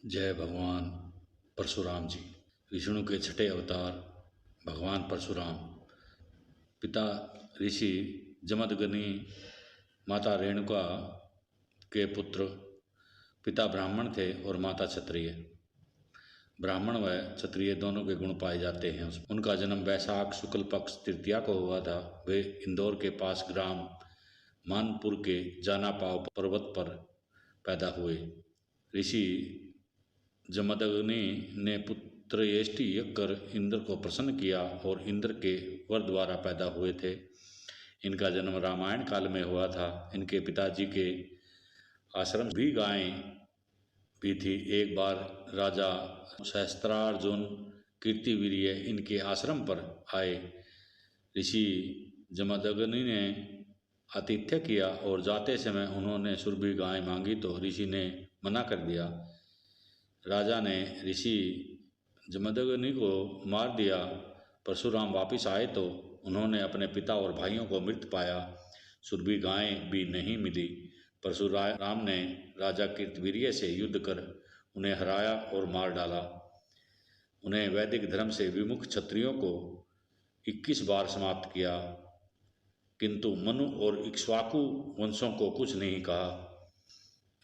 जय भगवान परशुराम जी। विष्णु के छठे अवतार भगवान परशुराम, पिता ऋषि जमदग्नि, माता रेणुका के पुत्र। पिता ब्राह्मण थे और माता क्षत्रिय। ब्राह्मण व क्षत्रिय दोनों के गुण पाए जाते हैं। उनका जन्म वैशाख शुक्ल पक्ष तृतीया को हुआ था। वे इंदौर के पास ग्राम मानपुर के जानापाव पर्वत पर पैदा हुए। ऋषि जमदग्नि ने पुत्रयष्टि यज्ञ कर इंद्र को प्रसन्न किया और इंद्र के वर द्वारा पैदा हुए थे। इनका जन्म रामायण काल में हुआ था। इनके पिताजी के आश्रम भी गायें भी थी। एक बार राजा सहस्त्रार्जुन कीर्तिवीर्य इनके आश्रम पर आए। ऋषि जमदग्नि ने आतिथ्य किया और जाते समय उन्होंने सुरभि गाय मांगी तो ऋषि ने मना कर दिया। राजा ने ऋषि जमदग्नि को मार दिया। परशुराम वापिस आए तो उन्होंने अपने पिता और भाइयों को मृत पाया। सुरभि गायें भी नहीं मिली। परशुराम ने राजा कीर्तिवीर्य से युद्ध कर उन्हें हराया और मार डाला। उन्हें वैदिक धर्म से विमुख क्षत्रियों को 21 बार समाप्त किया, किंतु मनु और इक्ष्वाकु वंशों को कुछ नहीं कहा।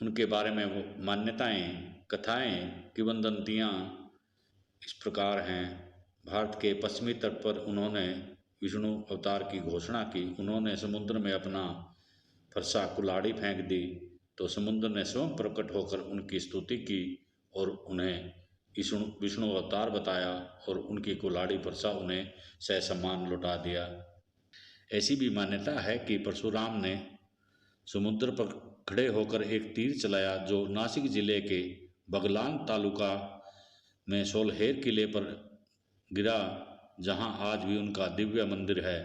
उनके बारे में वो मान्यताएं, कथाएं, किंवदंतियाँ इस प्रकार हैं। भारत के पश्चिमी तट पर उन्होंने विष्णु अवतार की घोषणा की। उन्होंने समुद्र में अपना फरसा कुल्हाड़ी फेंक दी तो समुद्र ने स्वयं प्रकट होकर उनकी स्तुति की और उन्हें विष्णु अवतार बताया और उनकी कुल्हाड़ी फरसा उन्हें सहसम्मान लौटा दिया। ऐसी भी मान्यता है कि परशुराम ने समुद्र पर खड़े होकर एक तीर चलाया जो नासिक जिले के बगलान तालुका में सोलहेर किले पर गिरा, जहां आज भी उनका दिव्य मंदिर है।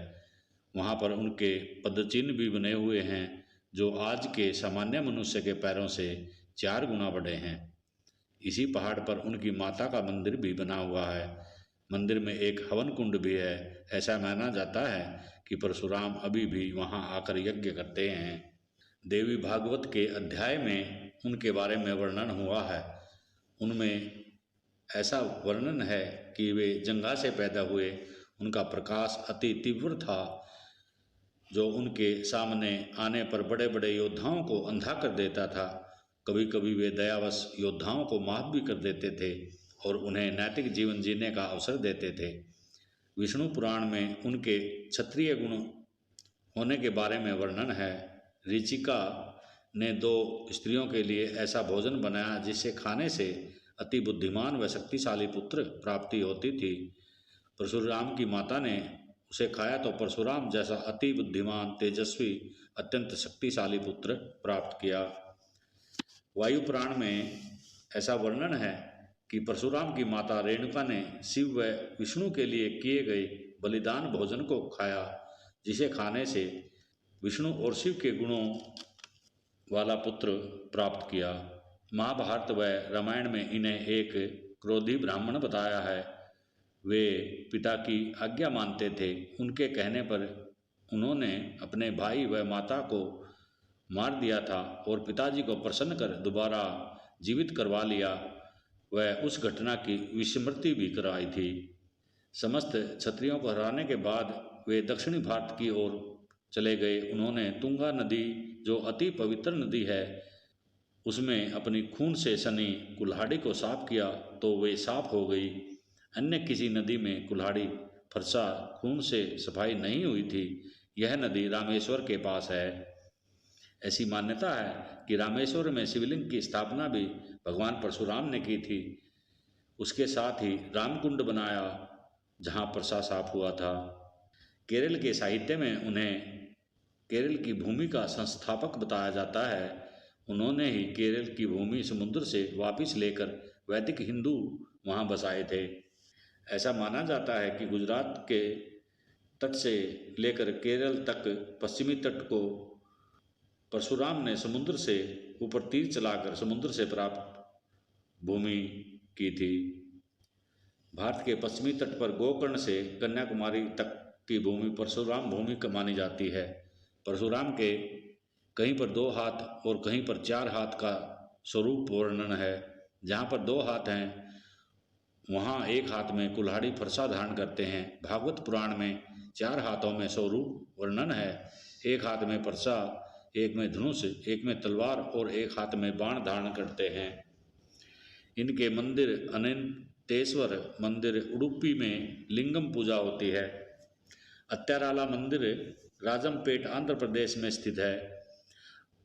वहां पर उनके पदचिन्ह भी बने हुए हैं जो आज के सामान्य मनुष्य के पैरों से 4 गुना बड़े हैं। इसी पहाड़ पर उनकी माता का मंदिर भी बना हुआ है। मंदिर में एक हवन कुंड भी है। ऐसा माना जाता है कि परशुराम अभी भी वहां आकर यज्ञ करते हैं। देवी भागवत के अध्याय में उनके बारे में वर्णन हुआ है। उनमें ऐसा वर्णन है कि वे जंगा से पैदा हुए। उनका प्रकाश अति तीव्र था जो उनके सामने आने पर बड़े बड़े योद्धाओं को अंधा कर देता था। कभी कभी वे दयावश योद्धाओं को माफ भी कर देते थे और उन्हें नैतिक जीवन जीने का अवसर देते थे। विष्णु पुराण में उनके क्षत्रिय गुण होने के बारे में वर्णन है। ऋचिका ने 2 स्त्रियों के लिए ऐसा भोजन बनाया जिसे खाने से अति बुद्धिमान व शक्तिशाली पुत्र प्राप्ति होती थी। परशुराम की माता ने उसे खाया तो परशुराम जैसा अति बुद्धिमान, तेजस्वी, अत्यंत शक्तिशाली पुत्र प्राप्त किया। वायु पुराण में ऐसा वर्णन है कि परशुराम की माता रेणुका ने शिव व विष्णु के लिए किए गए बलिदान भोजन को खाया, जिसे खाने से विष्णु और शिव के गुणों वाला पुत्र प्राप्त किया। महाभारत व रामायण में इन्हें एक क्रोधी ब्राह्मण बताया है। वे पिता की आज्ञा मानते थे। उनके कहने पर उन्होंने अपने भाई व माता को मार दिया था और पिताजी को प्रसन्न कर दोबारा जीवित करवा लिया व उस घटना की विस्मृति भी कराई थी। समस्त क्षत्रियों को हराने के बाद वे दक्षिणी भारत की ओर चले गए। उन्होंने तुंगा नदी, जो अति पवित्र नदी है, उसमें अपनी खून से सनी कुल्हाड़ी को साफ किया तो वे साफ हो गई। अन्य किसी नदी में कुल्हाड़ी फरसा खून से सफाई नहीं हुई थी। यह नदी रामेश्वर के पास है। ऐसी मान्यता है कि रामेश्वर में शिवलिंग की स्थापना भी भगवान परशुराम ने की थी। उसके साथ ही रामकुंड बनाया जहाँ फरसा साफ हुआ था। केरल के साहित्य में उन्हें केरल की भूमि का संस्थापक बताया जाता है। उन्होंने ही केरल की भूमि समुद्र से वापिस लेकर वैदिक हिंदू वहाँ बसाए थे। ऐसा माना जाता है कि गुजरात के तट से लेकर केरल तक पश्चिमी तट को परशुराम ने समुद्र से ऊपर तीर चलाकर समुद्र से प्राप्त भूमि की थी। भारत के पश्चिमी तट पर गोकर्ण से कन्याकुमारी तक की भूमि परशुराम भूमि मानी जाती है। परशुराम के कहीं पर 2 हाथ और कहीं पर 4 हाथ का स्वरूप वर्णन है। जहाँ पर 2 हाथ हैं वहाँ एक हाथ में कुल्हाड़ी फरसा धारण करते हैं। भागवत पुराण में 4 हाथों में स्वरूप वर्णन है। एक हाथ में फरसा, एक में धनुष, एक में तलवार और एक हाथ में बाण धारण करते हैं। इनके मंदिर अनंतेश्वर मंदिर उडुपी में लिंगम पूजा होती है। अत्याराला मंदिर राजमपेट आंध्र प्रदेश में स्थित है।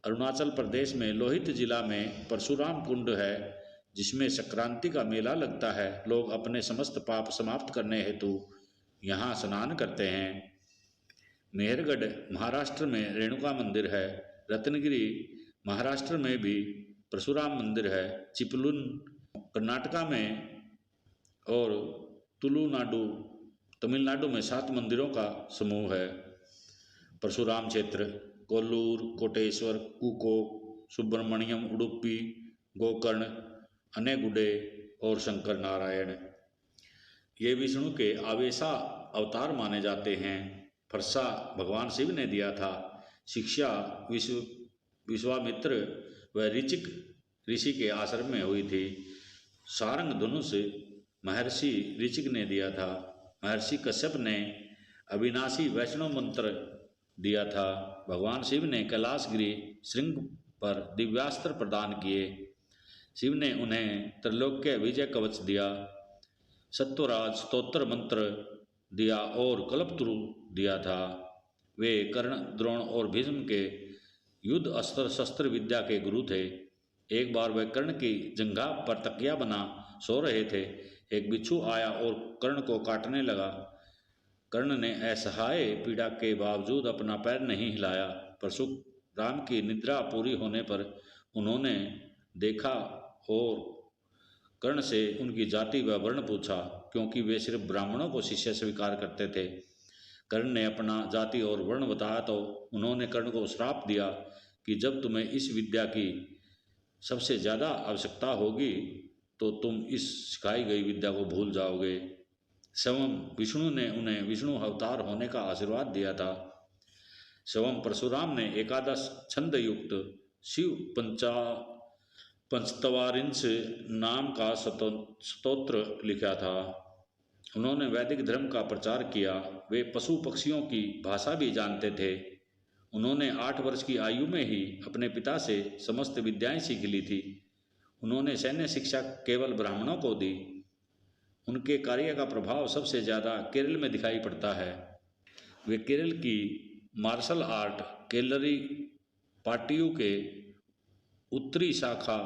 अरुणाचल प्रदेश में लोहित जिला में परशुराम कुंड है जिसमें संक्रांति का मेला लगता है। लोग अपने समस्त पाप समाप्त करने हेतु यहाँ स्नान करते हैं। मेहरगढ़ महाराष्ट्र में रेणुका मंदिर है। रत्नगिरी महाराष्ट्र में भी परशुराम मंदिर है। चिपलून कर्नाटका में और तुलुनाडु तमिलनाडु में 7 मंदिरों का समूह है। परशुराम क्षेत्र कोल्लूर, कोटेश्वर, कुको, सुब्रमण्यम, उडुपी, गोकर्ण, अनेगुडे और शंकर नारायण ये विष्णु के आवेशा अवतार माने जाते हैं। फरसा भगवान शिव ने दिया था। शिक्षा विश्वामित्र व ऋचिक ऋषि के आश्रम में हुई थी। सारंग धनुष महर्षि ऋचिक ने दिया था। महर्षि कश्यप ने अविनाशी वैष्णव मंत्र दिया था। भगवान शिव ने कैलाशगिरी श्रृंग पर दिव्यास्त्र प्रदान किए। शिव ने उन्हें त्रैलोक्य विजय कवच दिया, सत्वराज स्तोत्र मंत्र दिया और कल्पतरु दिया था। वे कर्ण, द्रोण और भीष्म के युद्ध अस्त्र शस्त्र विद्या के गुरु थे। एक बार वे कर्ण की जंघा पर तकिया बना सो रहे थे। एक बिच्छू आया और कर्ण को काटने लगा। कर्ण ने असहाय पीड़ा के बावजूद अपना पैर नहीं हिलाया। परशुराम की निद्रा पूरी होने पर उन्होंने देखा और कर्ण से उनकी जाति व वर्ण पूछा, क्योंकि वे सिर्फ ब्राह्मणों को शिष्य स्वीकार करते थे। कर्ण ने अपना जाति और वर्ण बताया तो उन्होंने कर्ण को श्राप दिया कि जब तुम्हें इस विद्या की सबसे ज़्यादा आवश्यकता होगी तो तुम इस सिखाई गई विद्या को भूल जाओगे। स्वयं विष्णु ने उन्हें विष्णु अवतार होने का आशीर्वाद दिया था। स्वयं परशुराम ने एकादश छंद युक्त शिव पंचतवारिंश नाम का स्तोत्र लिखा था। उन्होंने वैदिक धर्म का प्रचार किया। वे पशु पक्षियों की भाषा भी जानते थे। उन्होंने 8 वर्ष की आयु में ही अपने पिता से समस्त विद्याएं सीख ली थी। उन्होंने सैन्य शिक्षा केवल ब्राह्मणों को दी। उनके कार्य का प्रभाव सबसे ज़्यादा केरल में दिखाई पड़ता है। वे केरल की मार्शल आर्ट केलरी पार्टियों के उत्तरी शाखा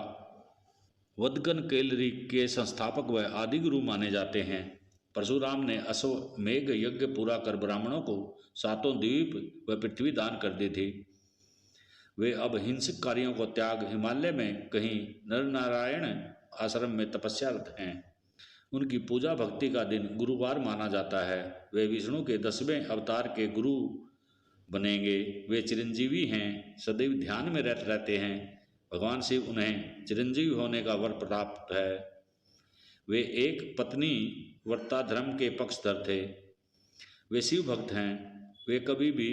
वदगन केलरी के संस्थापक व आदि गुरु माने जाते हैं। परशुराम ने अश्वमेघ यज्ञ पूरा कर ब्राह्मणों को 7 द्वीप व पृथ्वी दान कर दी थी। वे अब हिंसक कार्यों को त्याग हिमालय में कहीं नरनारायण आश्रम में तपस्यारत हैं। उनकी पूजा भक्ति का दिन गुरुवार माना जाता है। वे विष्णु के 10वें अवतार के गुरु बनेंगे। वे चिरंजीवी हैं, सदैव ध्यान में रहते हैं। भगवान शिव उन्हें चिरंजीवी होने का वर प्राप्त है। वे एक पत्नी व्रता धर्म के पक्षधर थे। वे शिव भक्त हैं। वे कभी भी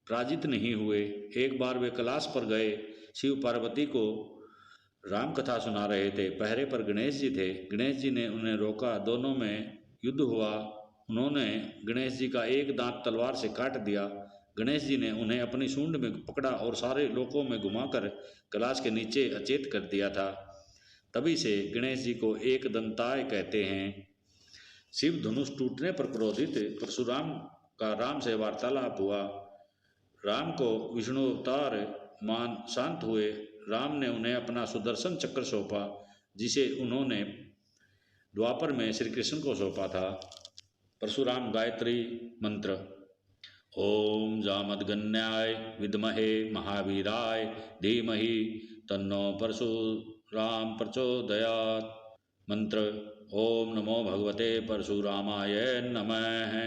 पराजित नहीं हुए। एक बार वे कैलाश पर गए। शिव पार्वती को राम कथा सुना रहे थे। पहरे पर गणेश जी थे। गणेश जी ने उन्हें रोका। दोनों में युद्ध हुआ। उन्होंने गणेश जी का एक दांत तलवार से काट दिया। गणेश जी ने उन्हें अपनी सूंड में पकड़ा और सारे लोकों में घुमाकर कैलाश के नीचे अचेत कर दिया था। तभी से गणेश जी को एक दंताय कहते हैं। शिव धनुष टूटने पर क्रोधित परशुराम का राम से वार्तालाप हुआ। राम को विष्णु अवतार मान शांत हुए। राम ने उन्हें अपना सुदर्शन चक्र सौंपा, जिसे उन्होंने द्वापर में श्री कृष्ण को सौंपा था। परशुराम गायत्री मंत्र। ओम जामदग्न्याय विद्महे महावीराय धीमहि तन्नो परशुराम प्रचोदयात्। मंत्र। ओम नमो भगवते परशुरामाय नमः।